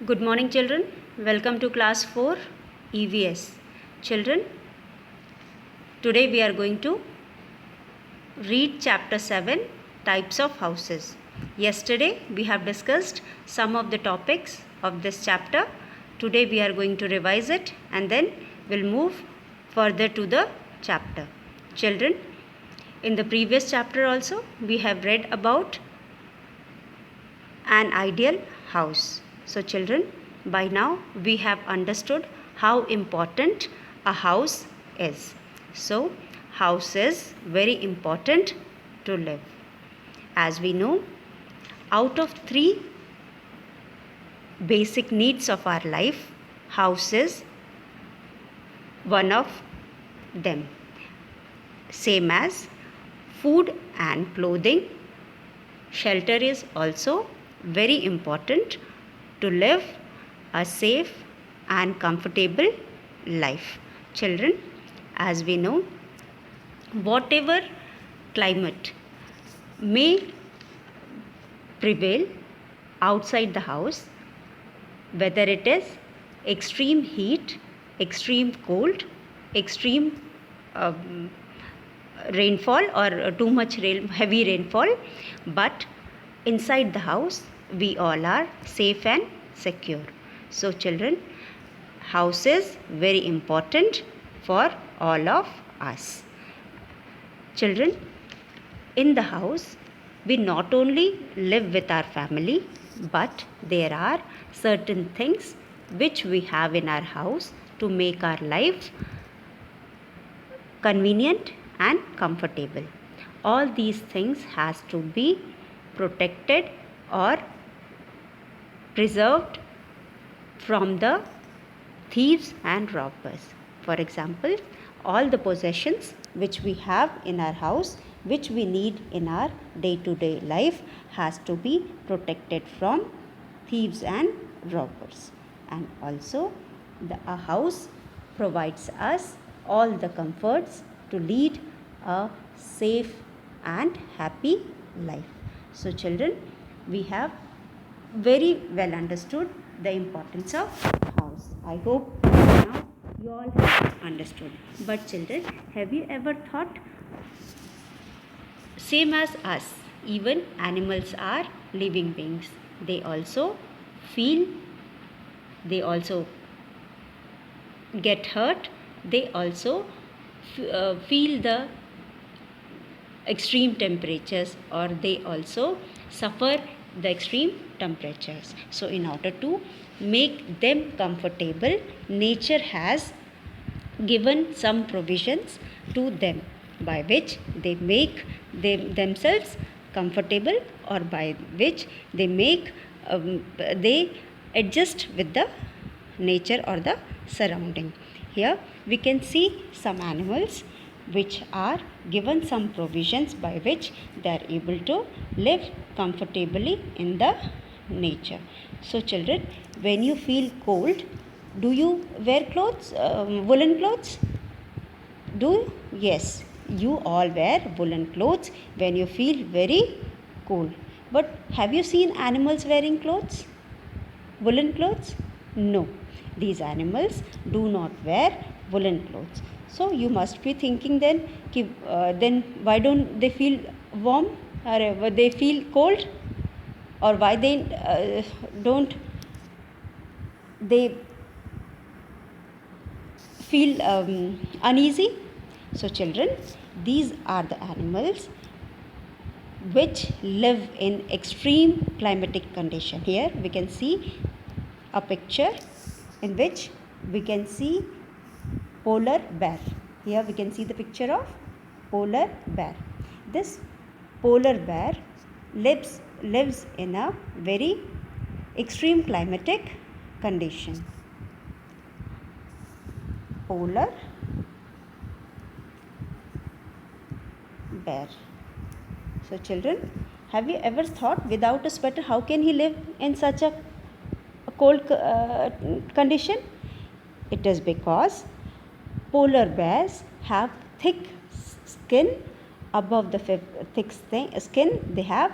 Good morning, children. Welcome to class 4 EVS. Children, today we are going to read chapter 7 Types of Houses. Yesterday we have discussed some of the topics of this chapter. Today we are going to revise it and then we'll move further to the chapter. Children, in the previous chapter also we have read about an ideal house. So children, by now we have understood how important a house is. So house is very important to live. As we know, out of 3 basic needs of our life, house is one of them. Same as food and clothing, shelter is also very important to live a safe and comfortable life. Children, as we know, whatever climate may prevail outside the house, whether it is extreme heat, extreme cold, extreme rainfall or too much heavy rainfall, but inside the house we all are safe and secure. So children, house is very important for all of us. Children, in the house we not only live with our family, but there are certain things which we have in our house to make our life convenient and comfortable. All these things has to be protected or preserved from the thieves and robbers. For example, all the possessions which we have in our house, which we need in our day-to-day life, has to be protected from thieves and robbers. And also a house provides us all the comforts to lead a safe and happy life. So children, we have very well understood the importance of house. I hope now you all have understood. But children, have you ever thought, same as us, even animals are living beings. They also feel, they also get hurt, they also feel the extreme temperatures, or they also suffer the extreme temperatures. So in order to make them comfortable, nature has given some provisions to them by which they make themselves comfortable, or by which they make they adjust with the nature or the surrounding. Here we can see some animals which are given some provisions by which they are able to live comfortably in the nature. So children, when you feel cold, do you wear clothes, woolen clothes? Do you? Yes, you all wear woolen clothes when you feel very cold. But have you seen animals wearing clothes? Woolen clothes? No, these animals do not wear woolen clothes. So you must be thinking then why don't they feel warm, or they feel cold, or why they don't they feel uneasy? So children, these are the animals which live in extreme climatic condition. Here we can see a picture in which we can see polar bear. Here we can see the picture of polar bear. This polar bear lives in a very extreme climatic condition. Polar bear. So children, have you ever thought, without a sweater how can he live in such a cold condition? It is because polar bears have thick skin. Above the thick skin, they have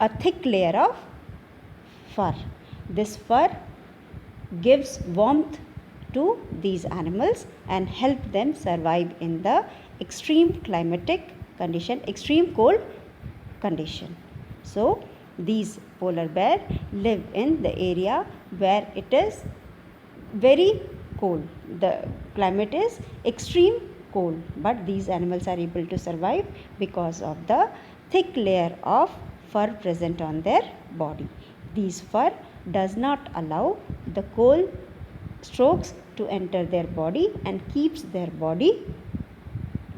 a thick layer of fur. This fur gives warmth to these animals and help them survive in the extreme climatic condition, extreme cold condition. So these polar bear live in the area where it is very cold. The climate is extreme cold, but these animals are able to survive because of the thick layer of fur present on their body. These fur does not allow the cold strokes to enter their body and keeps their body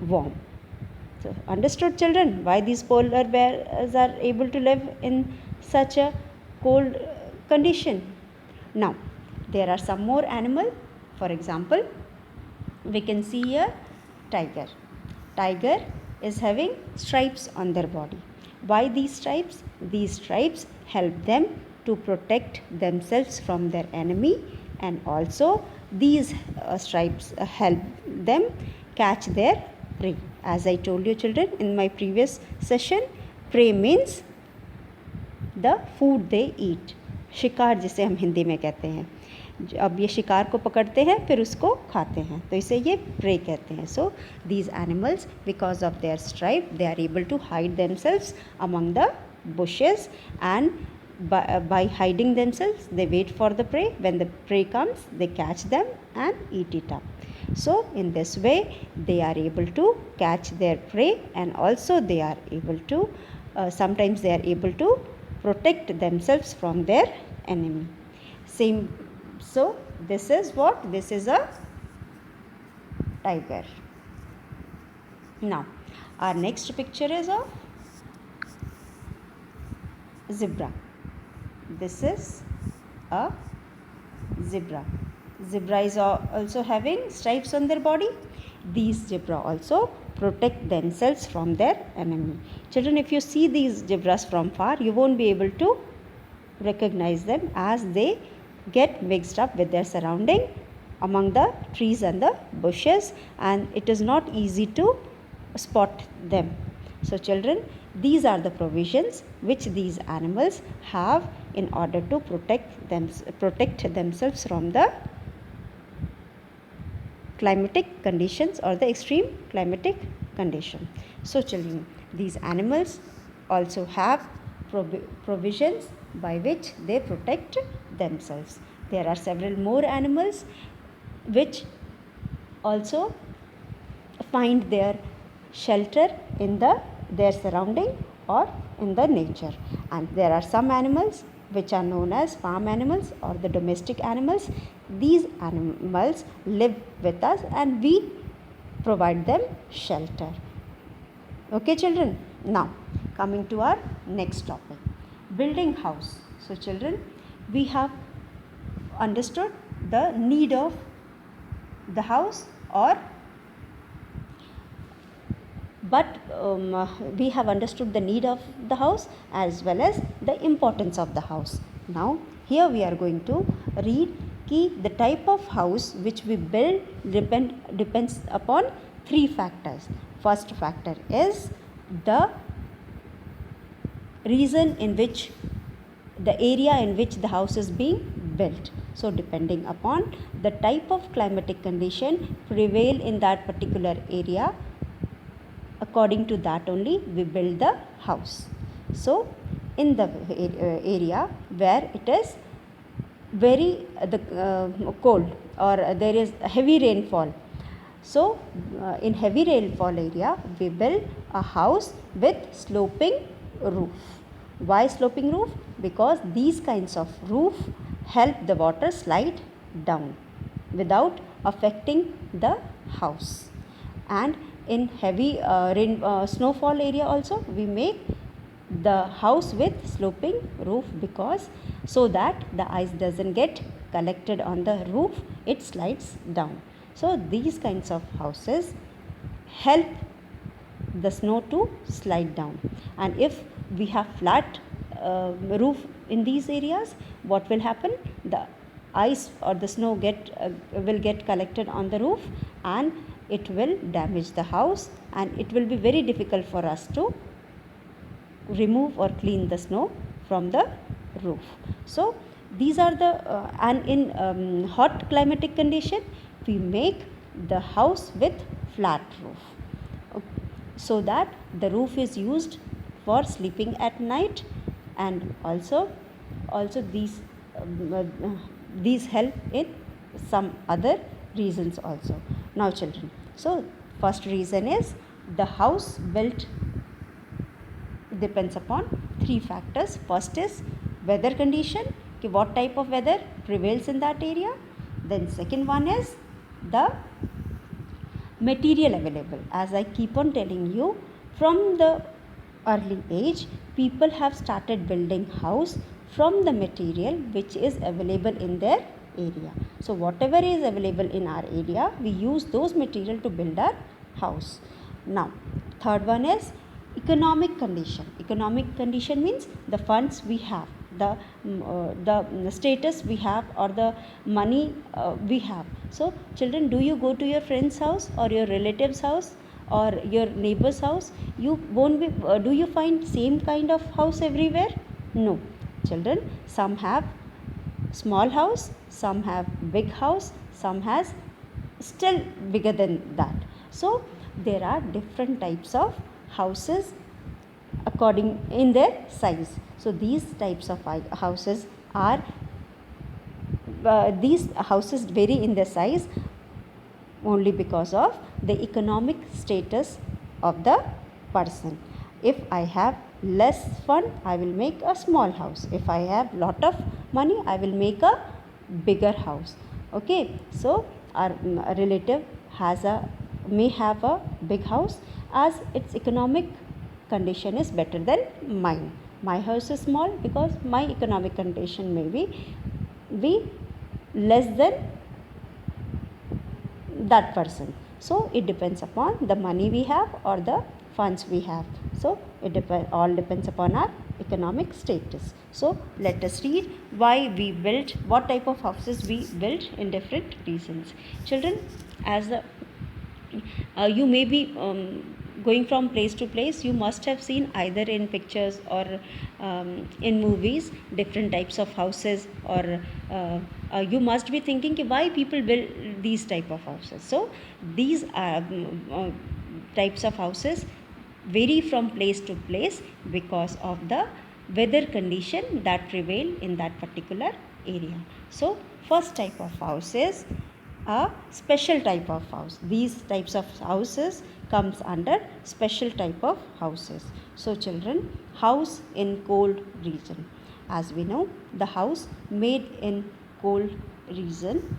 warm. So, understood children why these polar bears are able to live in such a cold condition. Now, there are some more animal. For example, we can see here tiger. Tiger is having stripes on their body. Why these stripes? These stripes help them to protect themselves from their enemy, and also these stripes help them catch their prey. As I told you children in my previous session, prey means the food they eat. शिकार जिसे हम हिंदी में कहते हैं, अब ये शिकार को पकड़ते हैं फिर उसको खाते हैं, तो इसे ये प्रे कहते हैं. So these animals because of their stripe they are able to hide themselves among the bushes, and by hiding themselves they wait for the prey. When the prey comes they catch them and eat it up. So in this way they are able to catch their prey, and also they are able to sometimes they are able to protect themselves from their enemy. Same. So this is what? This is a tiger. Now our next picture is of zebra. This is a zebra. Zebra is also having stripes on their body. These zebra also protect themselves from their enemy. Children, if you see these zebras from far, you won't be able to recognize them as they get mixed up with their surrounding among the trees and the bushes, and it is not easy to spot them. So children, these are the provisions which these animals have in order to protect themselves from the climatic conditions or the extreme climatic condition. So children, these animals also have provisions by which they protect themselves. There are several more animals which also find their shelter in their surrounding or in the nature, and there are some animals which are known as farm animals or the domestic animals. These animals live with us and we provide them shelter. Okay children, now coming to our next topic, building house. So children, we have understood the need of the house, but we have understood the need of the house as well as the importance of the house. Now here we are going to read the type of house which we build depends upon three factors. First factor is the reason in which the area in which the house is being built. So depending upon the type of climatic condition prevail in that particular area, according to that only we build the house. So in the area where it is very cold or there is heavy rainfall, so in heavy rainfall area we build a house with sloping roof. Why sloping roof? Because these kinds of roof help the water slide down without affecting the house. And in heavy snowfall area also we make the house with sloping roof, because so that the ice doesn't get collected on the roof, it slides down. So these kinds of houses help the snow to slide down. And if we have flat roof in these areas, what will happen? The ice or the snow will get collected on the roof and it will damage the house, and it will be very difficult for us to remove or clean the snow from the roof. So these are the and in hot climatic condition we make the house with flat roof, so that the roof is used for sleeping at night, and also these help in some other reasons also. Now children, so first reason is the house built depends upon three factors. First is weather condition, कि what type of weather prevails in that area. Then second one is the material available. As I keep on telling you, from the early age people have started building house from the material which is available in their area. So whatever is available in our area, we use those material to build our house. Now third one is economic condition. Economic condition means the funds we have, the status we have, or the money we have. So children, do you go to your friend's house or your relative's house or your neighbor's house? You won't be do you find same kind of house everywhere? No children, some have small house, some have big house, some has still bigger than that. So there are different types of houses according in their size. So these types of houses are these houses vary in their size only because of the economic status of the person. If I have less fund, I will make a small house. If I have lot of money, I will make a bigger house. Okay, so our relative may have a big house as its economic condition is better than mine. My house is small because my economic condition may be less than that person. So it depends upon the money we have or the funds we have. So it all depends upon our economic status. So let us read why we built, what type of houses we built in different reasons. Children, as you may be going from place to place, you must have seen either in pictures or in movies different types of houses, or you must be thinking why people build these type of houses. So these types of houses vary from place to place because of the weather condition that prevail in that particular area. So first type of house is a special type of house. These types of houses comes under special type of houses. So children, house in cold region. As we know, the house made in cold region,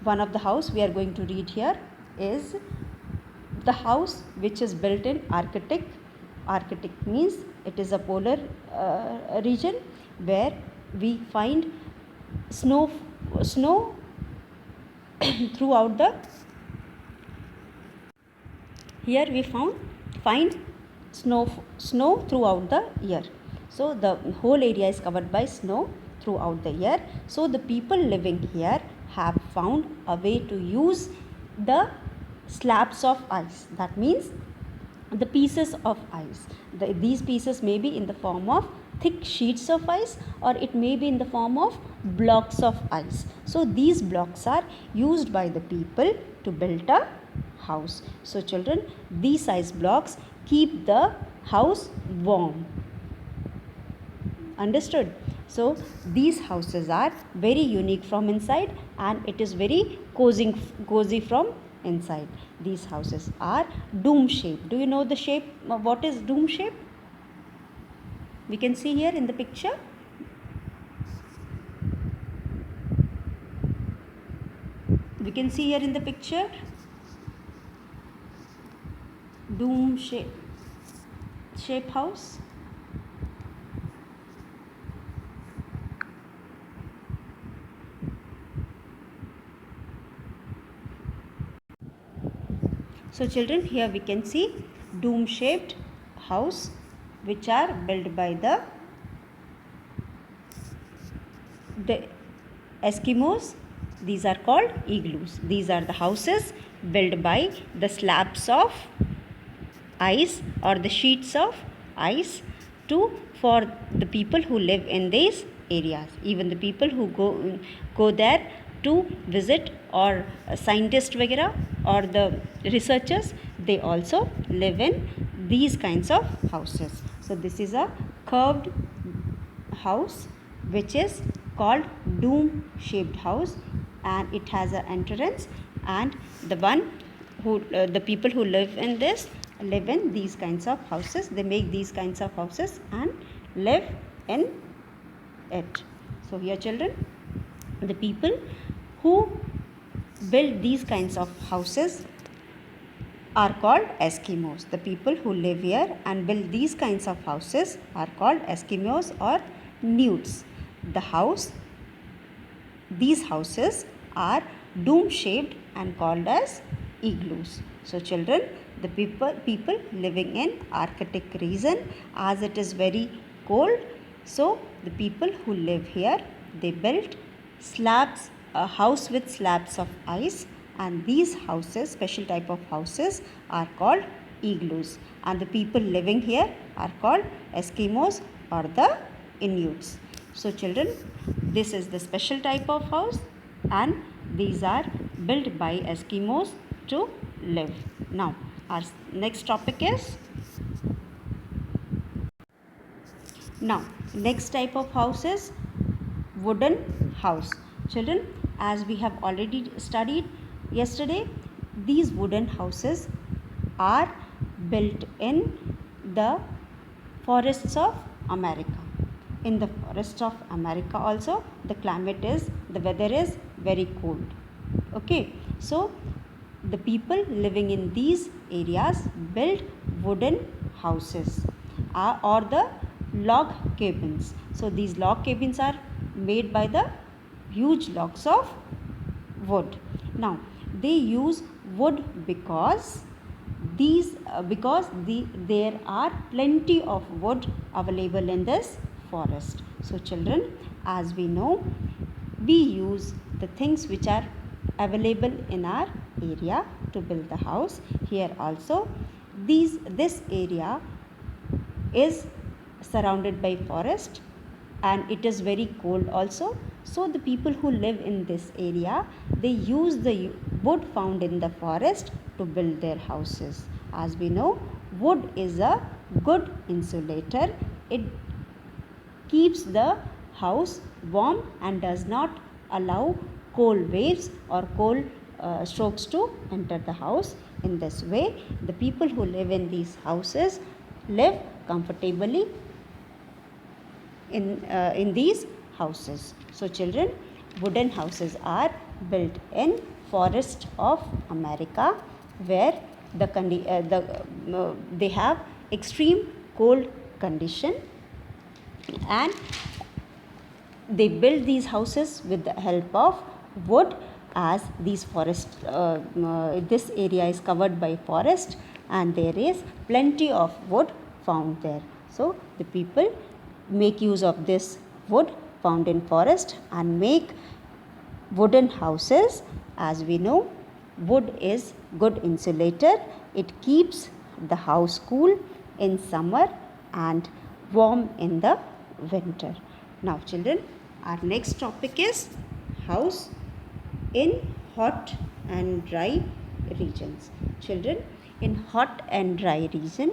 one of the house we are going to read here is the house which is built in Arctic. Arctic means it is a polar region where we find snow throughout the here we find snow throughout the year. So the whole area is covered by snow throughout the year. So the people living here have found a way to use the slabs of ice. That means the pieces of ice. These pieces may be in the form of thick sheets of ice, or it may be in the form of blocks of ice. So these blocks are used by the people to build a house. So children, these ice blocks keep the house warm. Understood? So these houses are very unique from inside, and it is very cozy from inside. These houses are dome shape. Do you know the shape? What is dome shape? We can see here in the picture. We can see here in the picture dome shape house. So children, here we can see dome shaped house which are built by the Eskimos. These are called igloos. These are the houses built by the slabs of ice or the sheets of ice for the people who live in this areas. Even the people who go there to visit, or scientists वगैरह or the researchers, they also live in these kinds of houses. So this is a curved house which is called dome shaped house, and it has an entrance, and the people who live in this live in these kinds of houses. They make these kinds of houses and live in it. So here children, the people who build these kinds of houses are called Eskimos. The people who live here and build these kinds of houses are called Eskimos or Newts. These houses are dome shaped and called as igloos. So children, the people living in Arctic region, as it is very cold, so the people who live here, they built a house with slabs of ice, and these houses, special type of houses, are called igloos, and the people living here are called Eskimos or the Inuits. So children, this is the special type of house, and these are built by Eskimos to live. Now our next topic is, next type of house is wooden house. Children, as we have already studied yesterday, these wooden houses are built in the forests of America. In the forests of America also, the weather is very cold. Okay, so the people living in these areas build wooden houses or the log cabins. So these log cabins are made by the huge logs of wood. Now they use wood because there are plenty of wood available in this forest. So children, as we know, we use the things which are available in our area to build the house. Here also, this area is surrounded by forest, and it is very cold also. So the people who live in this area, they use the wood found in the forest to build their houses. As we know, wood is a good insulator. It keeps the house warm and does not allow cold waves or cold strokes to enter the house. In this way, the people who live in these houses live comfortably in these houses. So children, wooden houses are built in forest of America, where they have extreme cold condition, and they build these houses with the help of wood, as these this area is covered by forest and there is plenty of wood found there. So the people make use of this wood found in forest and make wooden houses. As we know, wood is good insulator. It keeps the house cool in summer and warm in the winter. Now children, our next topic is house in hot and dry regions. Children, in hot and dry region,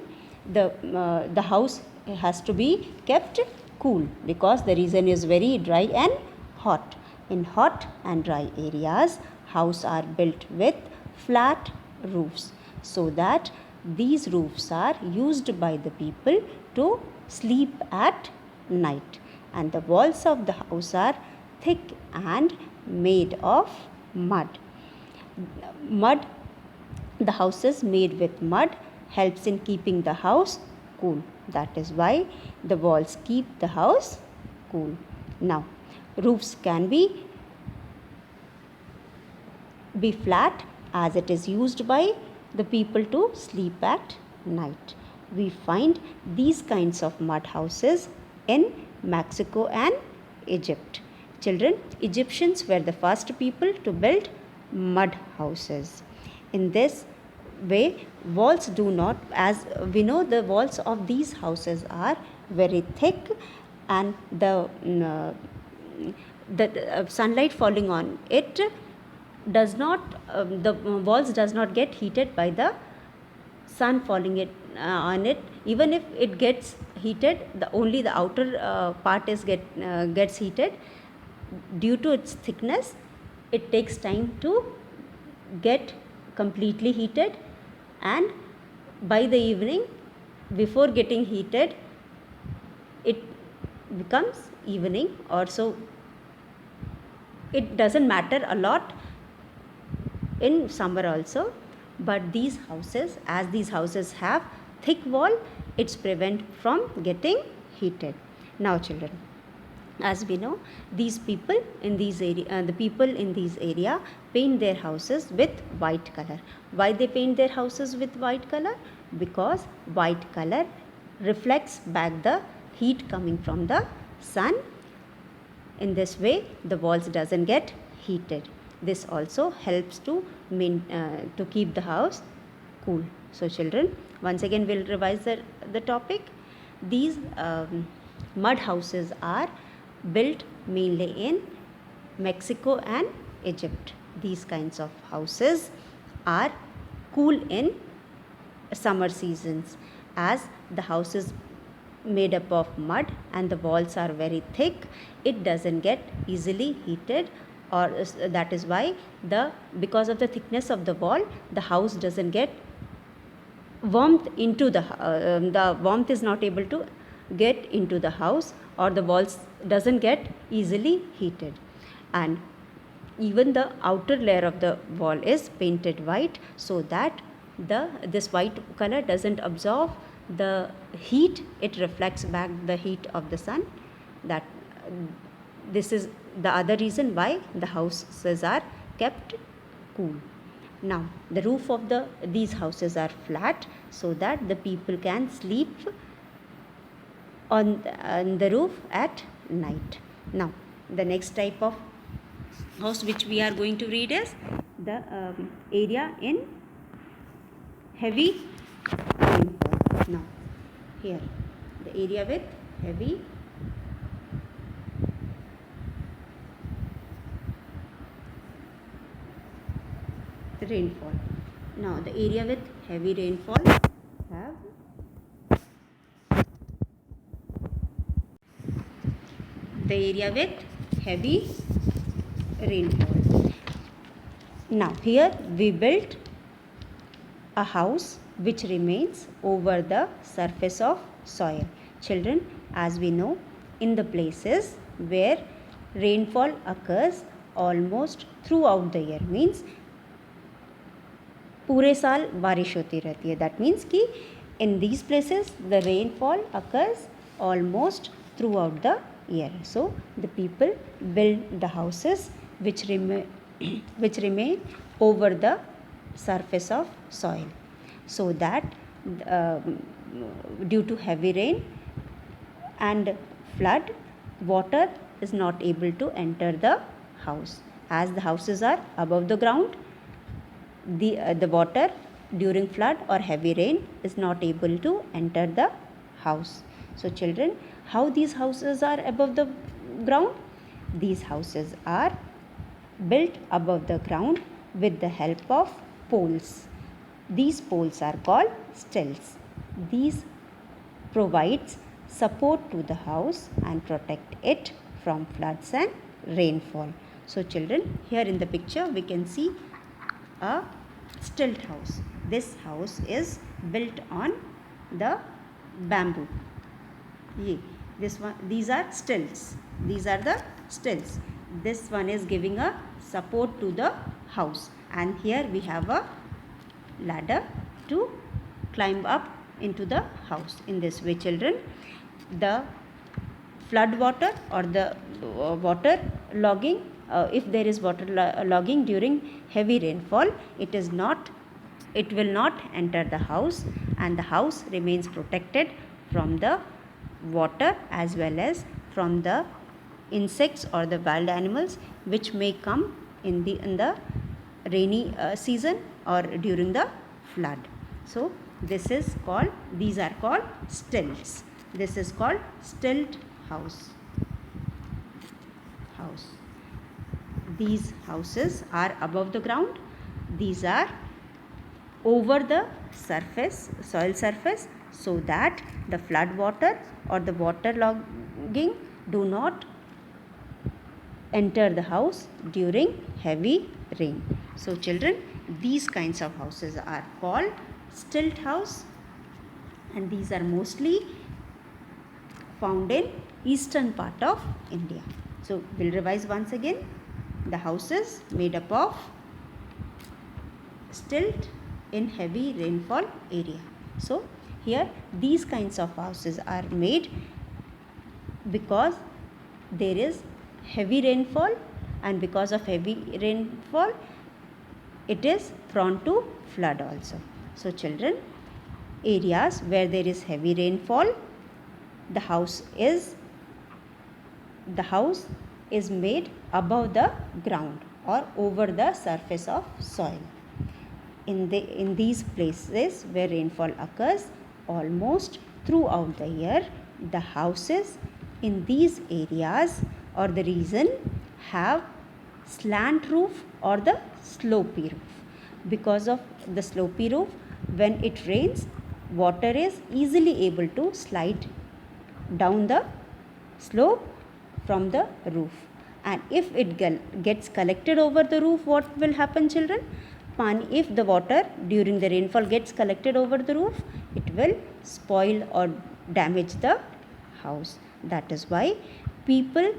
the house has to be kept cool because the region is very dry and hot. In hot and dry areas, houses are built with flat roofs, so that these roofs are used by the people to sleep at night, and the walls of the house are thick and made of mud. The houses made with mud helps in keeping the house cool. That is why the walls keep the house cool. Now, roofs can be flat, as it is used by the people to sleep at night. We find these kinds of mud houses in Mexico and Egypt. Children, Egyptians were the first people to build mud houses. In this way, walls do not, as we know, the walls of these houses are very thick, and the the sunlight falling on it does not, the walls does not get heated by the sun falling on it. Even if it gets heated, only the outer part gets heated. Due to its thickness, it takes time to get completely heated, and by the evening, before getting heated, it becomes evening. Or so it doesn't matter a lot in summer also. But these houses, as these houses have thick wall, it's prevent from getting heated. Now children, as we know, these people in these area, the people in these area paint their houses with white color. Why they paint their houses with white color? Because white color reflects back the heat coming from the sun. In this way, the walls doesn't get heated. This also helps to keep the house cool. So children, once again we'll revise the topic. These mud houses are built mainly in Mexico and Egypt. These kinds of houses are cool in summer seasons, as the house is made up of mud and the walls are very thick. It doesn't get easily heated, or that is why because of the thickness of the wall, the house doesn't get warmth into the warmth is not able to get into the house, or the walls doesn't get easily heated. And even the outer layer of the wall is painted white, so that this white color doesn't absorb the heat. It reflects back the heat of the sun. That this is the other reason why the houses are kept cool. Now the roof of these houses are flat, so that the people can sleep on the roof at night. Now the next type of house which we are going to read is the area in heavy rainfall. Now here, the area with heavy rainfall. Now the area with heavy rainfall have the area with heavy rainfall. Now here we built a house which remains over the surface of soil. Children, as we know, in the places where rainfall occurs almost throughout the year, means पूरे साल बारिश होती रहती है. That means कि in these places the rainfall occurs almost throughout the year. So the people build the houses which remain over the surface of soil, so that due to heavy rain and flood, water is not able to enter the house. As the houses are above the ground, the water during flood or heavy rain is not able to enter the house. So children, how these houses are above the ground? These houses are built above the ground with the help of poles. These poles are called stilts. These provides support to the house and protect it from floods and rainfall. So children, here in the picture we can see a stilt house. This house is built on the bamboo. These are stilts. These are the stilts. This one is giving a support to the house, and here we have a ladder to climb up into the house. In this way, children, the flood water or the water logging, if there is water logging during heavy rainfall, it will not enter the house, and the house remains protected from the water as well as from the insects or the wild animals which may come in the rainy season or during the flood. So these are called stilts. This is called stilt house. house. These houses are above the ground. These are over the surface, soil surface, so that the flood water or the water logging do not enter the house during heavy rain. So children, these kinds of houses are called stilt house, and these are mostly found in eastern part of India. So we'll revise once again. The houses made up of stilt in heavy rainfall area. So here these kinds of houses are made because there is heavy rainfall, and because of heavy rainfall it is prone to flood also. So children, areas where there is heavy rainfall, the house is made above the ground or over the surface of soil. In these places where rainfall occurs almost throughout the year, the houses in these areas or the region have slant roof or the slopy roof. Because of the slopy roof, when it rains, water is easily able to slide down the slope from the roof, and if it gets collected over the roof, what will happen, children? If the water during the rainfall gets collected over the roof, it will spoil or damage the house. That is why people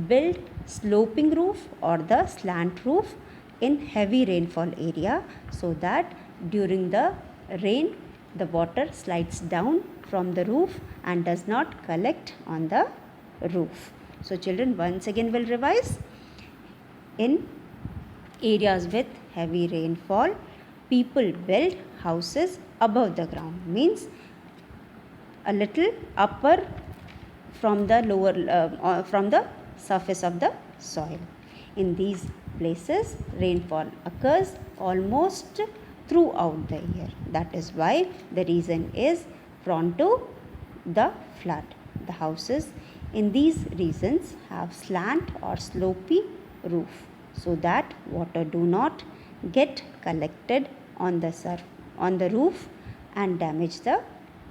build sloping roof or the slant roof in heavy rainfall area, so that during the rain the water slides down from the roof and does not collect on the roof. So children, once again we'll revise. In areas with heavy rainfall, people build houses above the ground, means a little upper from the lower from the surface of the soil. In these places, rainfall occurs almost throughout the year. That is why the region is prone to the flood. The houses in these regions have slant or slopy roof, so that water do not get collected on the roof and damage the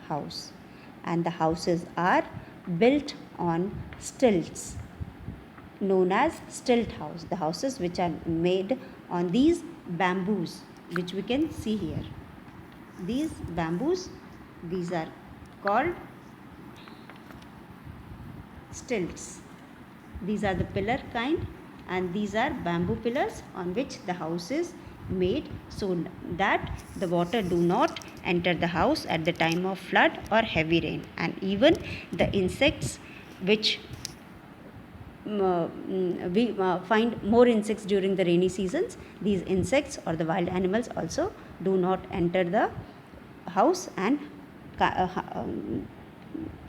house. And the houses are built on stilts, known as stilt house. The houses which are made on these bamboos, which we can see here. These bamboos, these are called stilts. These are the pillar kind, and these are bamboo pillars on which the house is made, so that the water do not enter the house at the time of flood or heavy rain. And even the insects, which we find more insects during the rainy seasons, these insects or the wild animals also do not enter the house and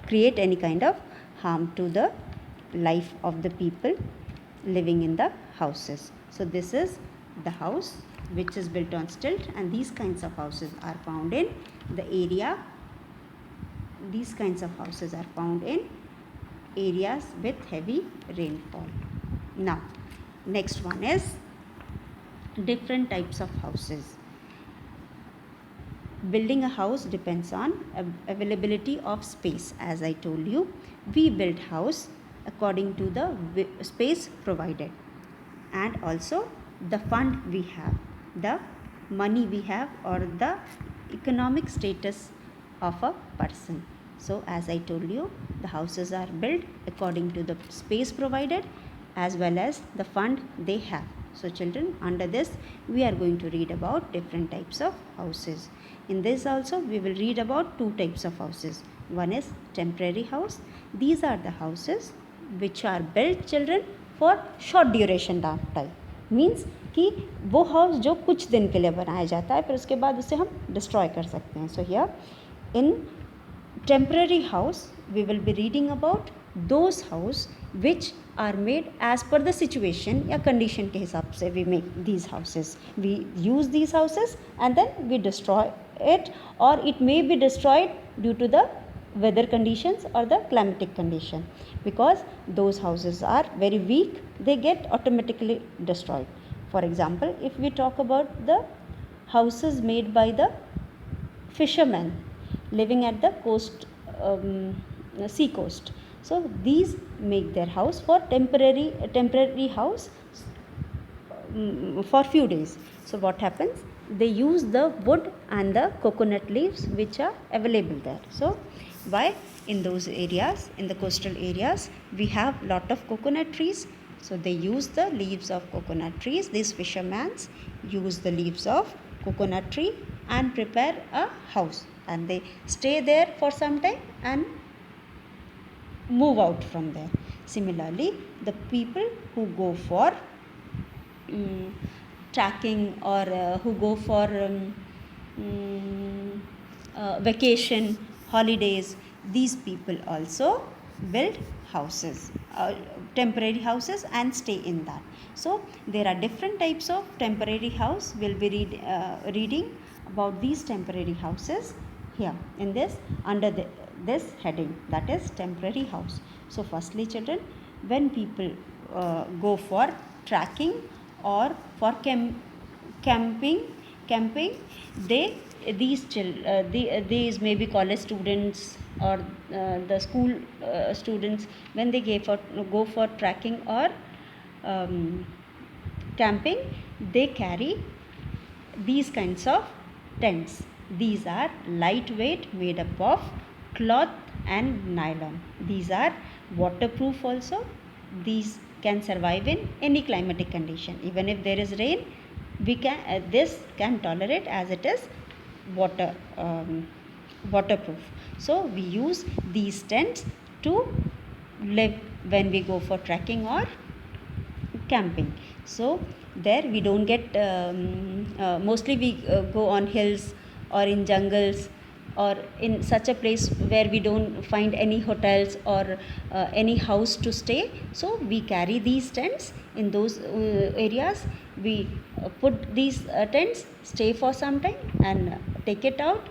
create any kind of harm to the life of the people living in the houses. So this is the house which is built on stilt, and these kinds of houses are found in the area. These kinds of houses are found in areas with heavy rainfall. Now, next one is different types of houses. Building a house depends on availability of space. As I told you, we build house according to the space provided, and also the fund we have, the money we have, or the economic status of a person. So as I told you, the houses are built according to the space provided as well as the fund they have. So children, under this we are going to read about different types of houses. In this also we will read about two types of houses. One is temporary house. These are the houses which are built, children, for short duration time. Means कि वो house जो कुछ दिन के लिए बनाया जाता है, फिर उसके बाद उसे हम डिस्ट्रॉय कर सकते हैं. So here in temporary house we will be reading about those house which are made as per the situation या कंडीशन के हिसाब से we make these houses. We use these houses and then we destroy it, or it may be destroyed due to the weather conditions or the climatic condition, because those houses are very weak, they get automatically destroyed. For example, if we talk about the houses made by the fishermen living at the coast, sea coast, so these make their house for temporary house for few days. So what happens, they use the wood and the coconut leaves which are available there. So why, in those areas, in the coastal areas, we have lot of coconut trees, so they use the leaves of coconut trees. These fishermen use the leaves of coconut tree and prepare a house, and they stay there for some time and move out from there. Similarly, the people who go for tracking, or who go for vacation, holidays, these people also build houses, temporary houses, and stay in that. So there are different types of temporary house. We'll be reading about these temporary houses here in this, under this heading, that is temporary house. So firstly, children, when people go for trekking or for camping, these may be college students or the school students, when they go for trekking or camping, they carry these kinds of tents. These are lightweight, made up of cloth and nylon. These are waterproof also. These can survive in any climatic condition. Even if there is rain, this can tolerate, as it is waterproof. So we use these tents to live when we go for trekking or camping. So there we don't get mostly we go on hills or in jungles, or in such a place where we don't find any hotels or any house to stay. So we carry these tents in those areas. We put these tents, stay for some time, and take it out,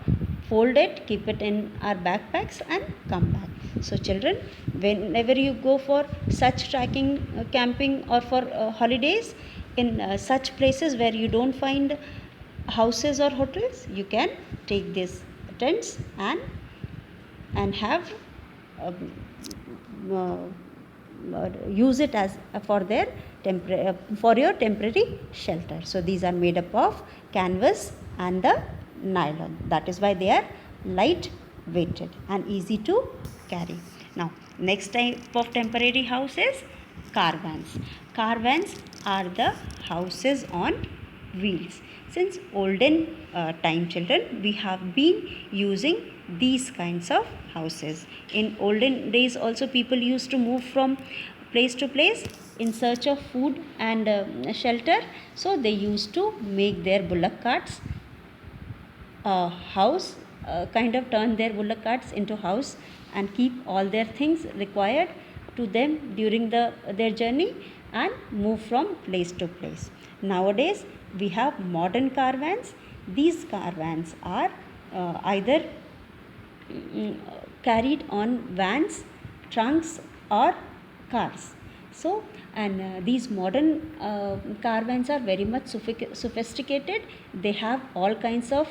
fold it, keep it in our backpacks, and come back. So children, whenever you go for such trekking, camping, or for holidays in such places where you don't find houses or hotels, you can take these tents and have use it as for their for your temporary shelter. So these are made up of canvas and the nylon. That is why they are light weighted and easy to carry. Now next type of temporary house is caravans. Caravans are the houses on wheels. Since olden time, children, we have been using these kinds of houses. In olden days also, people used to move from place to place in search of food and shelter. So they used to make their bullock carts house, kind of turn their bullock carts into house and keep all their things required to them during their journey and move from place to place. Nowadays we have modern caravans. These caravans are either carried on vans, trunks, or cars. So, and these modern caravans are very much sophisticated. They have all kinds of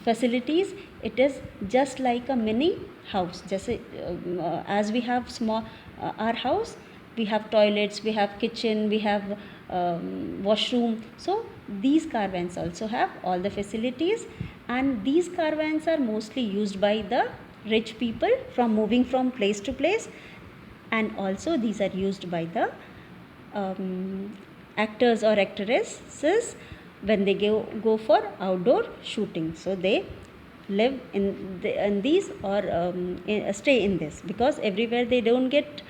facilities. It is just like a mini house. Just as we have small our house, we have toilets, we have kitchen, we have washroom. So these caravans also have all the facilities, and these caravans are mostly used by the rich people from moving from place to place, and also these are used by the actors or actresses when they go for outdoor shooting. So they live in these or stay in this, because everywhere they don't get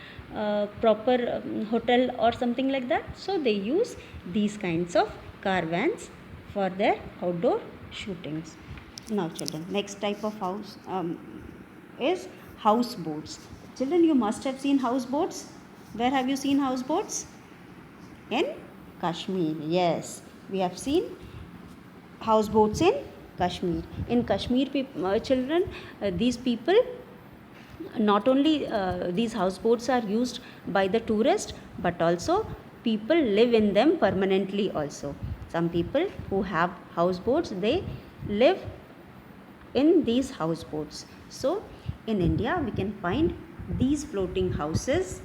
proper hotel or something like that. So they use these kinds of caravans for their outdoor shootings. Now children, next type of house is houseboats. Children, you must have seen houseboats. Where have you seen houseboats? In Kashmir. Yes, we have seen houseboats in Kashmir. In Kashmir, children, these people, not only these houseboats are used by the tourist, but also people live in them permanently also. Some people who have houseboats, they live in these houseboats. So in India we can find these floating houses.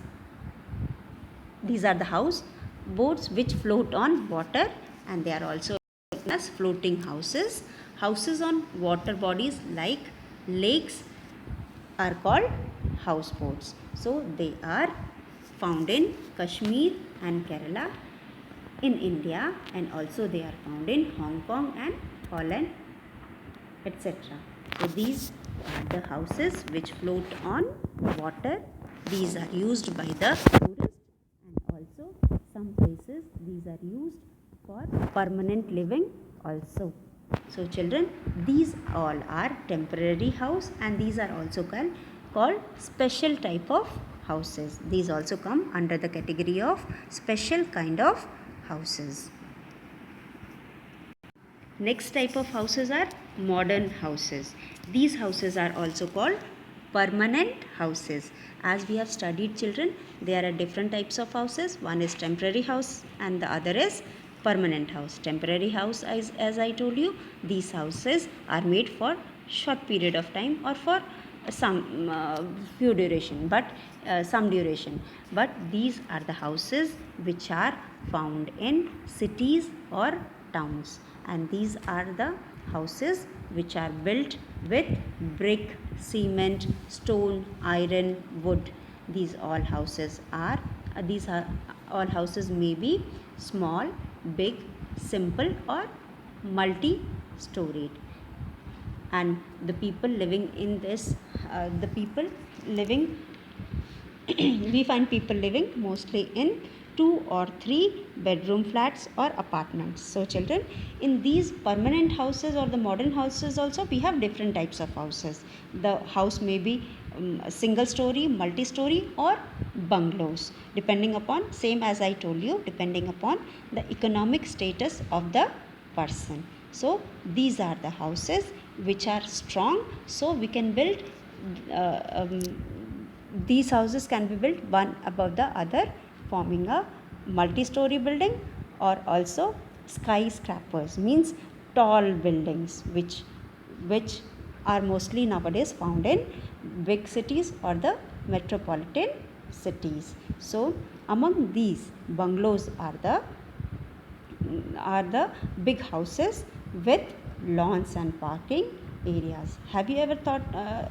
These are the house boats which float on water, and they are also known as floating houses. Houses on water bodies like lakes are called houseboats. So they are found in Kashmir and Kerala in India, and also they are found in Hong Kong and Holland, etc. So these are the houses which float on water. These are used by the tourists, and also some places these are used for permanent living also. So children, these all are temporary house, and these are also called special type of houses. These also come under the category of special kind of houses. Next type of houses are modern houses. These houses are also called permanent houses. As we have studied, children, there are different types of houses. One is temporary house and the other is permanent house. Temporary house, as I told you, these houses are made for short period of time or for some few duration, but some duration. But these are the houses which are found in cities or towns, and these are the houses which are built with brick, cement, stone, iron, wood. These all houses may be small, big, simple or multi-storied. And the people living in this, we find people living mostly in 2 or 3 bedroom flats or apartments. So children, in these permanent houses or the modern houses also, we have different types of houses. The house may be single story, multi-story or bungalows, depending upon, same as I told you, depending upon the economic status of the person. So these are the houses which are strong, so we can build these houses can be built one above the other, forming a multi-story building, or also skyscrapers, means tall buildings which are mostly nowadays found in big cities or the metropolitan cities. So among these, bungalows are the big houses with lawns and parking areas. Have you ever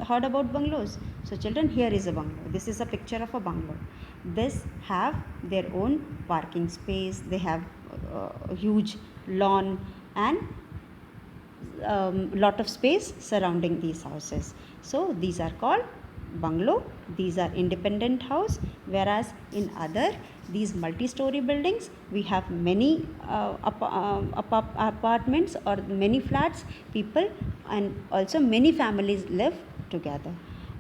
heard about bungalows? So children, here is a bungalow. This is a picture of a bungalow. This have their own parking space. They have a huge lawn and lot of space surrounding these houses. So these are called bungalow. These are independent house, whereas in other, these multi-story buildings, we have many apartments or many flats, people, and also many families live together.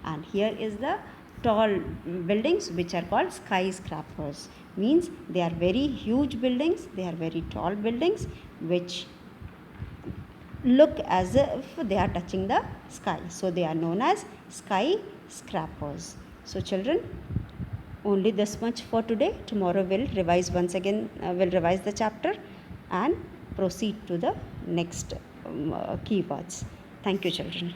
And here is the tall buildings which are called skyscrapers, means they are very huge buildings, they are very tall buildings which look as if they are touching the sky. So they are known as skyscrapers. So children, only this much for today. Tomorrow we'll revise once again, we'll revise the chapter and proceed to the next keywords. Thank you, children.